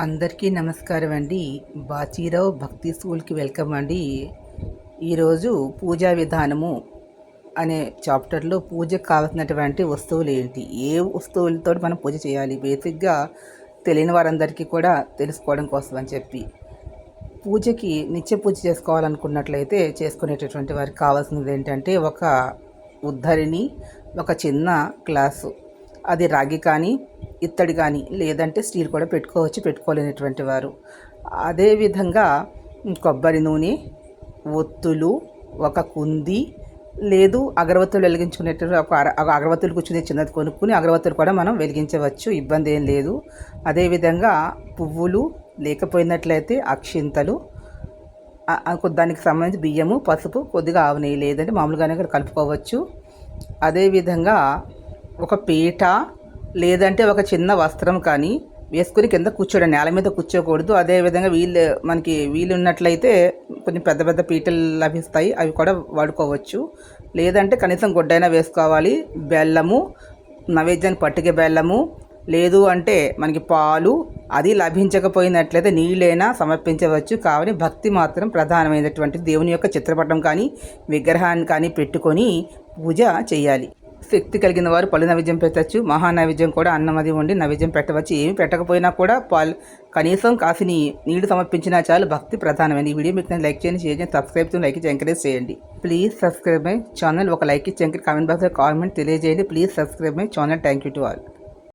అందరికీ నమస్కారం అండి. బాచీరావు భక్తి స్కూల్కి వెల్కమ్ అండి. ఈరోజు పూజా విధానము అనే చాప్టర్లో పూజకు కావాల్సినటువంటి వస్తువులు ఏంటి, ఏ వస్తువులతో మనం పూజ చేయాలి, బేసిక్గా తెలియని వారందరికీ కూడా తెలుసుకోవడం కోసం అని చెప్పి, పూజకి నిత్య పూజ చేసుకోవాలనుకున్నట్లయితే చేసుకునేటటువంటి వారికి కావాల్సినది ఏంటంటే ఒక ఉద్ధరిణి, ఒక చిన్న గ్లాసు, అది రాగి కానీ ఇత్తడి కానీ లేదంటే స్టీల్ కూడా పెట్టుకోలేనటువంటి వారు. అదేవిధంగా కొబ్బరి నూనె, ఒత్తులు, ఒక కుంది, లేదు అగరవత్తులు వెలిగించుకునేటువంటి ఒక అగరవత్తులు కూర్చునే చిన్నది కొనుక్కుని అగరవత్తులు కూడా మనం వెలిగించవచ్చు, ఇబ్బంది ఏం లేదు. అదేవిధంగా పువ్వులు లేకపోయినట్లయితే అక్షింతలు, దానికి సంబంధించి బియ్యము, పసుపు, కొద్దిగా ఆవు నెయ్యి లేదంటే మామూలుగానే కూడా కలుపుకోవచ్చు. అదేవిధంగా ఒక పీట లేదంటే ఒక చిన్న వస్త్రం కానీ వేసుకుని కింద కూర్చోడం, నేల మీద కూర్చోకూడదు. అదేవిధంగా మనకి వీలు ఉన్నట్లయితే కొంచెం పెద్ద పెద్ద పీటలు లభిస్తాయి, అవి కూడా వాడుకోవచ్చు. లేదంటే కనీసం గుడ్డైనా వేసుకోవాలి. బెల్లము, నైవేద్యానికి పట్టుకే బెల్లము, లేదు అంటే మనకి పాలు, అది లభించకపోయినట్లయితే నీళ్ళైనా సమర్పించవచ్చు. కావాలి భక్తి మాత్రం ప్రధానమైనటువంటి దేవుని యొక్క చిత్రపటం కానీ విగ్రహాన్ని కానీ పెట్టుకొని పూజ చేయాలి. శక్తి కలిగిన వారు పళ్ళు నైవేద్యం పెట్టచ్చు, మహా నైవేద్యం కూడా అన్నం అది వండి నైవేద్యం పెట్టవచ్చు. ఏమి పెట్టకపోయినా కూడా కనీసం కాసిని నీళ్లు సమర్పించినా చాలు. భక్తి ప్రధానమైన ఈ వీడియో మీకు లైక్ చేయండి, షేర్ చేయండి, సబ్స్క్రైబ్ చేయండి, లైక్ ఎంకరేజ్ చేయండి. Please subscribe my channel. ఒక లైక్ ఇచ్చి కామెంట్ బాక్స్లో కామెంట్ తెలియజేయండి. Please subscribe my channel. Thank you to all.